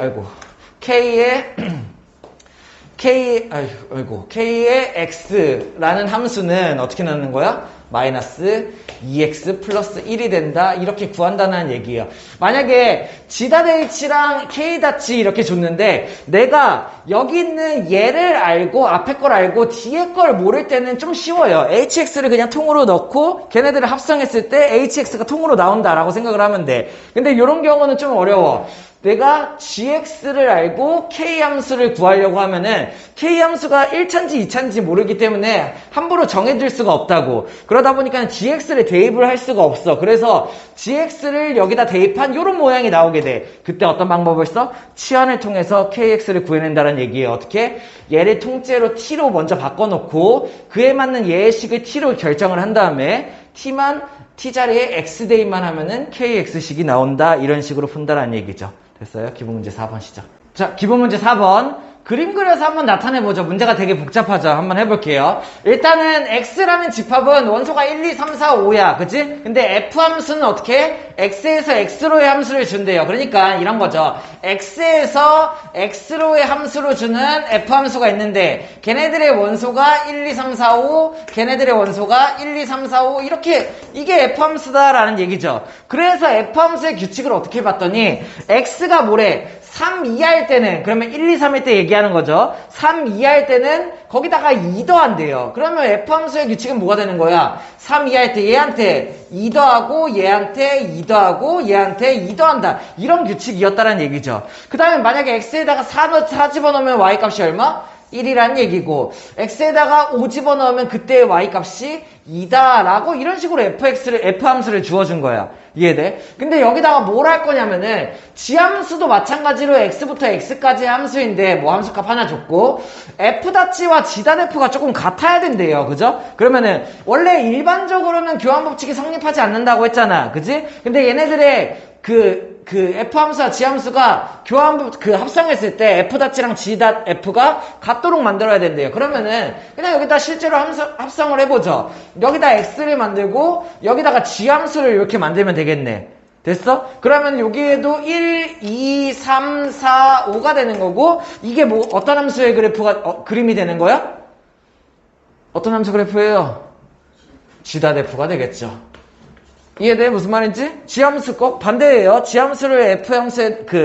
x라는 함수는 어떻게 나오는 거야? 마이너스 2x 플러스 1이 된다. 이렇게 구한다는 얘기예요. 만약에 g'랑 k'이 이렇게 줬는데 내가 여기 있는 얘를 알고 앞에 걸 알고 뒤에 걸 모를 때는 좀 쉬워요. hx를 그냥 통으로 넣고 걔네들을 합성했을 때 hx가 통으로 나온다라고 생각을 하면 돼. 근데 이런 경우는 좀 어려워. 내가 gx를 알고 k 함수를 구하려고 하면은 k 함수가 1차인지 2차인지 모르기 때문에 함부로 정해질 수가 없다고. 그러다 보니까 gx를 대입을 할 수가 없어. 그래서 gx를 여기다 대입한 이런 모양이 나오게 돼. 그때 어떤 방법을 써? 치환을 통해서 kx를 구해낸다는 얘기예요. 어떻게? 얘를 통째로 t로 먼저 바꿔놓고 그에 맞는 얘의 식을 t로 결정을 한 다음에 t 자리에 x 대입만 하면은 kx식이 나온다. 이런 식으로 푼다는 얘기죠. 됐어요? 기본 문제 4번 시작. 자, 기본 문제 4번. 그림 그려서 한번 나타내보죠. 문제가 되게 복잡하죠. 한번 해볼게요. 일단은 x라는 집합은 원소가 1, 2, 3, 4, 5야. 그치? 근데 f 함수는 어떻게? x에서 x로의 함수를 준대요. 그러니까 이런 거죠. x에서 x로의 함수를 주는 f 함수가 있는데 걔네들의 원소가 1, 2, 3, 4, 5 걔네들의 원소가 1, 2, 3, 4, 5 이렇게 이게 f 함수다라는 얘기죠. 그래서 f 함수의 규칙을 어떻게 봤더니 x가 뭐래? 3 이하일 때는 그러면 1, 2, 3일 때 얘기하는 거죠. 3 이하일 때는 거기다가 2 더한대요. 그러면 F함수의 규칙은 뭐가 되는 거야? 3 이하일 때 얘한테 2 더하고 얘한테 2 더하고 얘한테 2 더한다. 이런 규칙이었다는 얘기죠. 그 다음에 만약에 X에다가 4 집어넣으면 Y값이 얼마? 1이라는 얘기고 x에다가 5 집어넣으면 그때의 y값이 2다라고 이런 식으로 f함수를 주어준 거야. 이해돼? 근데 여기다가 뭘 할 거냐면은 지함수도 마찬가지로 x부터 x까지의 함수인데 뭐 함수값 하나 줬고 f'와 g'f가 조금 같아야 된대요. 그죠? 그러면은 원래 일반적으로는 교환법칙이 성립하지 않는다고 했잖아. 그지? 근데 얘네들의 F함수와 G함수가 합성했을 때 F.G랑 G.F가 같도록 만들어야 된대요. 그러면은 그냥 여기다 실제로 합성을 해보죠. 여기다 X를 만들고 여기다가 G함수를 이렇게 만들면 되겠네. 됐어? 그러면 여기에도 1, 2, 3, 4, 5가 되는 거고 이게 뭐 어떤 함수의 그림이 되는 거야? 어떤 함수 그래프예요? G.F가 되겠죠. 이해돼? 무슨 말인지? 지함수 꼭 반대예요. 지함수에 F함수를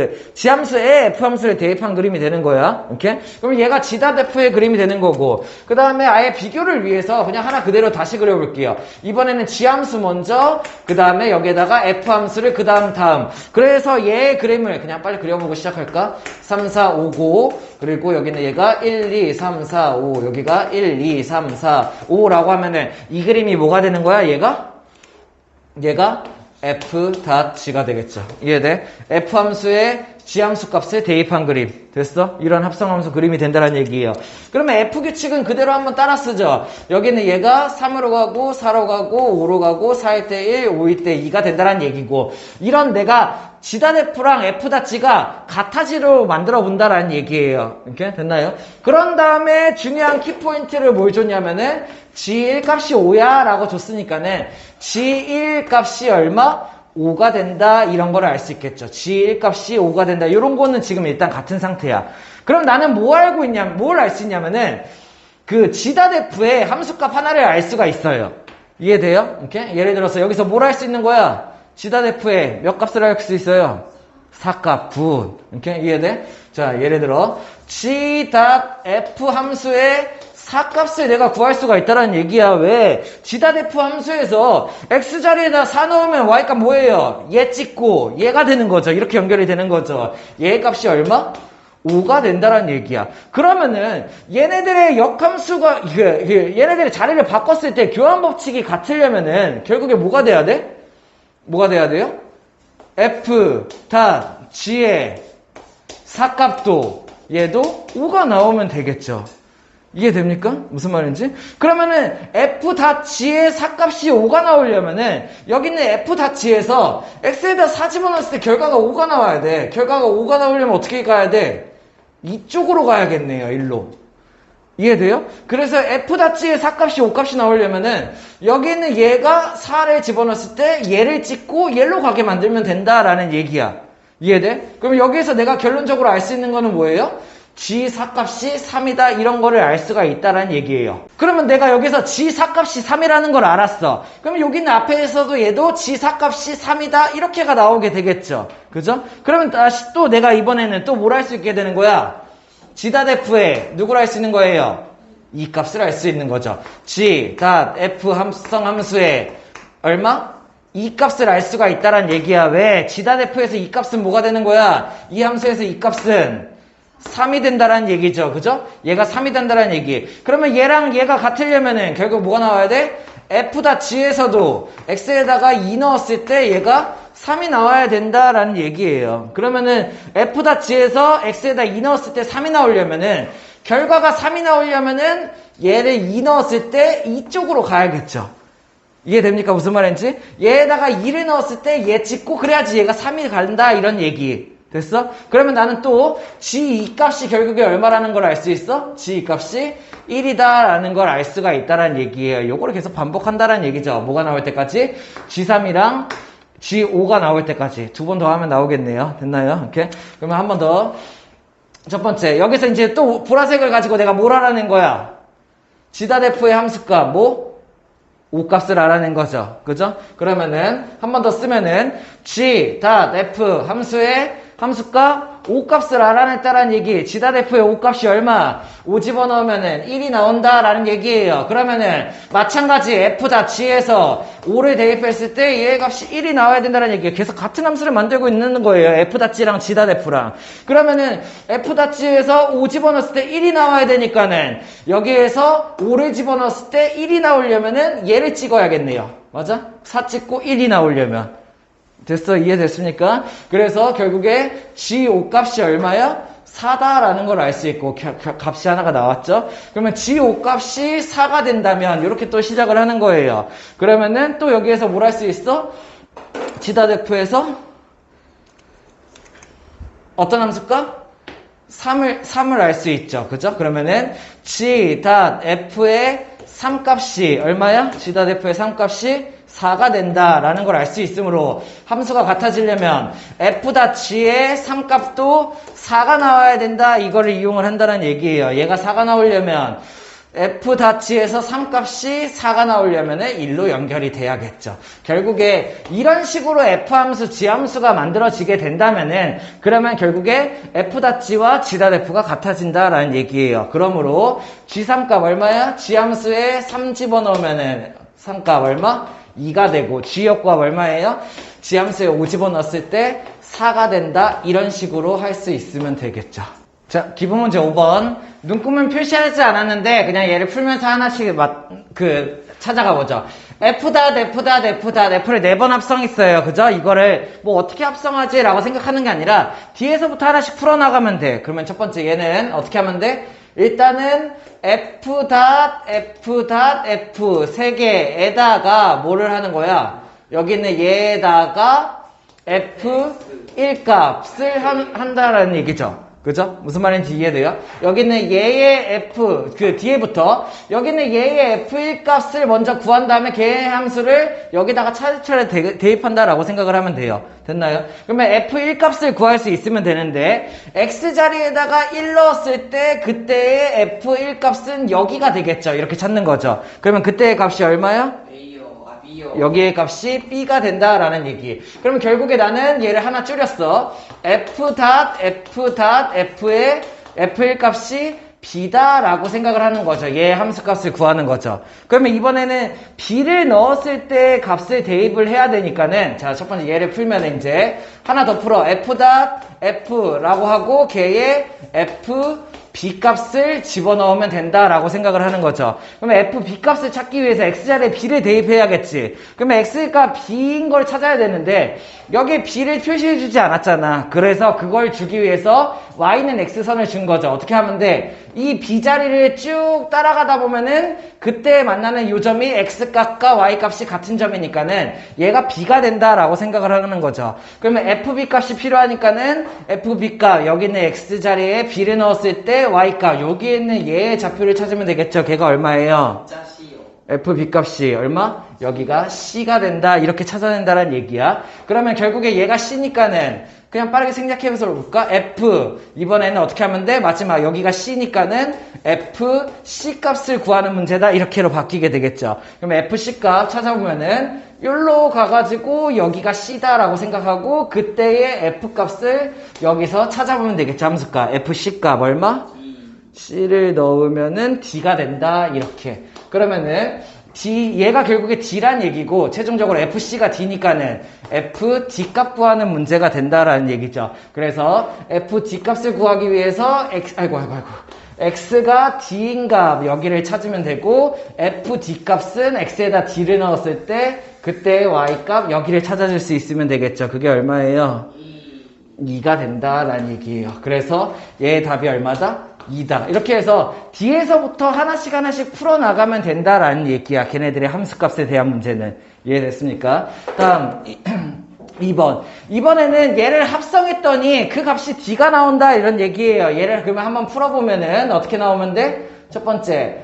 대입한 그림이 되는 거야. 오케이? 그럼 얘가 G'F의 그림이 되는 거고, 그 다음에 아예 비교를 위해서 그냥 하나 그대로 다시 그려볼게요. 이번에는 G함수 먼저, 그 다음에 여기에다가 F함수를 그 다음. 그래서 얘의 그림을 그냥 빨리 그려보고 시작할까? 3, 4, 5, 9. 그리고 여기는 얘가 1, 2, 3, 4, 5. 여기가 1, 2, 3, 4, 5라고 하면은 이 그림이 뭐가 되는 거야? 얘가 f.g가 되겠죠. 이해돼? f함수에 g함수 값을 대입한 그림. 됐어? 이런 합성함수 그림이 된다는 얘기예요. 그러면 f규칙은 그대로 한번 따라 쓰죠. 여기는 얘가 3으로 가고 4로 가고 5로 가고 4일 때 1, 5일 때 2가 된다는 얘기고 이런 내가 G'F랑 F.G가 같아지로 만들어 본다라는 얘기예요. 이렇게 됐나요? 그런 다음에 중요한 키포인트를 뭘 줬냐면은 G1 값이 5야 라고 줬으니까는 G1 값이 얼마? 5가 된다 이런 거를 알 수 있겠죠. G1 값이 5가 된다 이런 거는 지금 일단 같은 상태야. 그럼 나는 뭘 알 수 있냐면은 G'F의 함수값 하나를 알 수가 있어요. 이해돼요? 이렇게? 예를 들어서 여기서 뭘 할 수 있는 거야? G'F의 몇 값을 알 수 있어요? 4값, 9. 이렇게? 이해돼? 자, 예를 들어 G'F 함수의 4값을 내가 구할 수가 있다는 얘기야. 왜? 지다데프 함수에서 x 자리에다 4 넣으면 y값 뭐예요? 얘 찍고 얘가 되는 거죠. 이렇게 연결이 되는 거죠. 얘 값이 얼마? 5가 된다는 얘기야. 그러면은 얘네들의 역함수가 얘네들의 자리를 바꿨을 때 교환 법칙이 같으려면은 결국에 뭐가 돼야 돼? 뭐가 돼야 돼요? f 닷 g의 4값도 얘도 5가 나오면 되겠죠. 이해됩니까? 무슨 말인지? 그러면은 f.g의 4값이 5가 나오려면은 여기 있는 f.g에서 x에다 4 집어넣었을 때 결과가 5가 나와야 돼. 결과가 5가 나오려면 어떻게 가야 돼? 이쪽으로 가야겠네요. 일로. 이해돼요? 그래서 f.g의 4값이 5값이 나오려면은 여기 있는 얘가 4를 집어넣었을 때 얘를 찍고 얘로 가게 만들면 된다라는 얘기야. 이해돼? 그럼 여기에서 내가 결론적으로 알 수 있는 거는 뭐예요? g 4값이 3이다 이런 거를 알 수가 있다라는 얘기예요. 그러면 내가 여기서 g 4값이 3이라는 걸 알았어. 그러면 여기 있는 앞에서도 얘도 g 4값이 3이다 이렇게가 나오게 되겠죠. 그죠? 그러면 다시 또 내가 이번에는 또 뭘 할 수 있게 되는 거야? g닷f에 누구를 알 수 있는 거예요? 이 값을 알 수 있는 거죠. g닷f 함수성 함수에 얼마? 이 값을 알 수가 있다는 얘기야. 왜? g닷f에서 이 값은 뭐가 되는 거야? 이 함수에서 이 값은 3이 된다는 얘기죠. 그죠? 얘가 3이 된다는 얘기. 그러면 얘랑 얘가 같으려면은 결국 뭐가 나와야 돼? f.g에서도 x에다가 2 넣었을 때 얘가 3이 나와야 된다라는 얘기예요. 그러면은 f.g에서 x에다 2 넣었을 때 3이 나오려면은 결과가 3이 나오려면은 얘를 2 넣었을 때 이쪽으로 가야겠죠. 이해됩니까? 무슨 말인지? 얘에다가 2를 넣었을 때 얘 찍고 그래야지 얘가 3이 간다 이런 얘기. 됐어? 그러면 나는 또 g2 값이 결국에 얼마라는 걸 알 수 있어? g2 값이 1이다 라는 걸 알 수가 있다는 얘기예요. 요거를 계속 반복한다는 얘기죠. 뭐가 나올 때까지? g3이랑 g5가 나올 때까지 두 번 더 하면 나오겠네요. 됐나요? 이렇게. 그러면 한 번 더. 첫 번째, 여기서 이제 또 보라색을 가지고 내가 뭘 알아낸 거야? g닷f의 함수값 뭐? 5값을 알아낸 거죠. 그죠? 그러면은 한 번 더 쓰면은 g.f 함수의 함수값 5값을 알아냈다라는 얘기. g닷f의 5값이 얼마? 5 집어넣으면은 1이 나온다라는 얘기예요. 그러면은 마찬가지 f.g에서 5를 대입했을 때 얘의 값이 1이 나와야 된다는 얘기예요. 계속 같은 함수를 만들고 있는 거예요. f.g랑 g닷f랑. 그러면은 f.g에서 5 집어넣었을 때 1이 나와야 되니까는 여기에서 5를 집어넣었을 때 1이 나오려면은 얘를 찍어야겠네요. 맞아? 4 찍고 1이 나오려면. 됐어? 이해됐습니까? 그래서 결국에 G5 값이 얼마야? 4다라는 걸 알 수 있고 값이 하나가 나왔죠? 그러면 G5 값이 4가 된다면 이렇게 또 시작을 하는 거예요. 그러면은 또 여기에서 뭘 할 수 있어? g닷f에서 어떤 함수값? 3을 알 수 있죠. 그죠? 그러면은 g닷f의 3값이 얼마야? g닷f의 3값이 4가 된다라는 걸 알 수 있으므로 함수가 같아지려면 f.g의 3값도 4가 나와야 된다. 이거를 이용을 한다는 얘기예요. 얘가 4가 나오려면 f.g에서 3값이 4가 나오려면 1로 연결이 돼야겠죠. 결국에 이런 식으로 f함수, g함수가 만들어지게 된다면은 그러면 결국에 f.g와 g닷f가 같아진다라는 얘기예요. 그러므로 g3값 얼마야? g함수에 3 집어넣으면은 3값 얼마? 2가 되고 g역값 얼마예요? g함수에 5 집어넣었을 때 4가 된다. 이런 식으로 할 수 있으면 되겠죠. 자, 기본 문제 5번. 눈금은 표시하지 않았는데 그냥 얘를 풀면서 하나씩 찾아가 보죠. f'를 4번 합성했어요. 그죠? 이거를 뭐 어떻게 합성하지? 라고 생각하는 게 아니라 뒤에서부터 하나씩 풀어나가면 돼. 그러면 첫 번째 얘는 어떻게 하면 돼? 일단은 f.f 세 개에다가 뭐를 하는 거야? 여기 있는 얘에다가 f1 값을 한다라는 얘기죠. 그죠? 무슨 말인지 이해돼요? 여기 있는 얘의 f, 뒤에부터 여기 있는 얘의 f1 값을 먼저 구한 다음에 걔의 함수를 여기다가 차례차례 대입한다라고 생각을 하면 돼요. 됐나요? 그러면 f1 값을 구할 수 있으면 되는데 x 자리에다가 1 넣었을 때 그때의 f1 값은 여기가 되겠죠. 이렇게 찾는 거죠. 그러면 그때의 값이 얼마야? 여기의 값이 b가 된다라는 얘기. 그러면 결국에 나는 얘를 하나 줄였어. f.f의 f1 값이 b다라고 생각을 하는 거죠. 얘 함수값을 구하는 거죠. 그러면 이번에는 b를 넣었을 때 값을 대입을 해야 되니까는 자, 첫 번째 얘를 풀면 이제 하나 더 풀어. f.f라고 하고 걔의 f b 값을 집어넣으면 된다라고 생각을 하는 거죠. 그러면 f b 값을 찾기 위해서 x자리에 b를 대입해야겠지. 그러면 x가 b인 걸 찾아야 되는데 여기에 b를 표시해 주지 않았잖아. 그래서 그걸 주기 위해서 y는 x선을 준 거죠. 어떻게 하면 돼? 이 b자리를 쭉 따라가다 보면은 그때 만나는 요점이 x값과 y값이 같은 점이니까는 얘가 b가 된다라고 생각을 하는 거죠. 그러면 fb 값이 필요하니까는 fb 값 여기 있는 x자리에 b를 넣었을 때 y값 여기 있는 얘의 좌표를 찾으면 되겠죠. 걔가 얼마예요? fb 값이 얼마? 여기가 c가 된다. 이렇게 찾아낸다는 얘기야. 그러면 결국에 얘가 c니까는 그냥 빠르게 생략해서 볼까? f 이번에는 어떻게 하면 돼? 마지막 여기가 c니까는 fc 값을 구하는 문제다. 이렇게로 바뀌게 되겠죠. 그럼 fc 값 찾아보면은 여기로 가가지고 여기가 c다라고 생각하고 그때의 f 값을 여기서 찾아보면 되겠죠. 함수값 fc 값 얼마? c를 넣으면은 d가 된다. 이렇게. 그러면은 얘가 결국에 d란 얘기고 최종적으로 fc가 d니까는 fd 값 구하는 문제가 된다라는 얘기죠. 그래서 fd 값을 구하기 위해서 x가 d인 값 여기를 찾으면 되고 fd 값은 x에다 d를 넣었을 때 그때 y 값 여기를 찾아줄 수 있으면 되겠죠. 그게 얼마예요? 2가 된다라는 얘기예요. 그래서 얘의 답이 얼마다? 2다. 이렇게 해서 뒤에서부터 하나씩 풀어나가면 된다라는 얘기야. 걔네들의 함수값에 대한 문제는. 이해됐습니까? 다음 2번. 이번에는 얘를 합성했더니 그 값이 d가 나온다 이런 얘기예요. 얘를 그러면 한번 풀어보면은 어떻게 나오면 돼? 첫 번째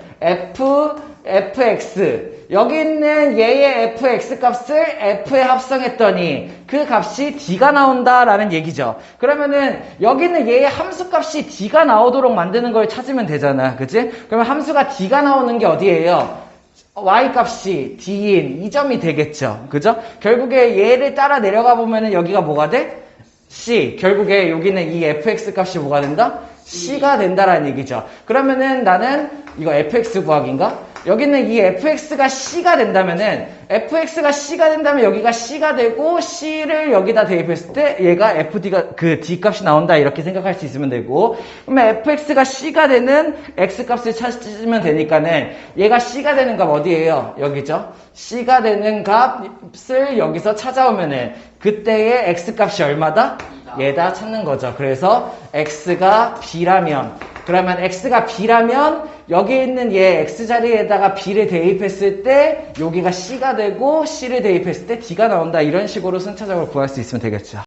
fx 여기 있는 얘의 fx 값을 f에 합성했더니 그 값이 d가 나온다라는 얘기죠. 그러면은 여기 있는 얘의 함수 값이 d가 나오도록 만드는 걸 찾으면 되잖아. 그치? 그러면 함수가 d가 나오는 게 어디예요? y 값이 d인 이 점이 되겠죠. 그죠? 결국에 얘를 따라 내려가 보면은 여기가 뭐가 돼? c. 결국에 여기는 이 fx 값이 뭐가 된다? c가 된다라는 얘기죠. 그러면은 나는 이거 fx 구하기인가? 여기는 이 fx가 c가 된다면은 fx가 c가 된다면 여기가 c가 되고 c를 여기다 대입했을 때 얘가 fd가 그 d 값이 나온다 이렇게 생각할 수 있으면 되고 그러면 fx가 c가 되는 x 값을 찾으면 되니까는 얘가 c가 되는 값 어디예요? 여기죠. c가 되는 값을 여기서 찾아오면은 그때의 x 값이 얼마다? 얘다 찾는 거죠. 그래서 x가 b라면 그러면 x가 b라면 여기 있는 얘 x자리에다가 b를 대입했을 때 여기가 c가 되고 c를 대입했을 때 d가 나온다. 이런 식으로 순차적으로 구할 수 있으면 되겠죠.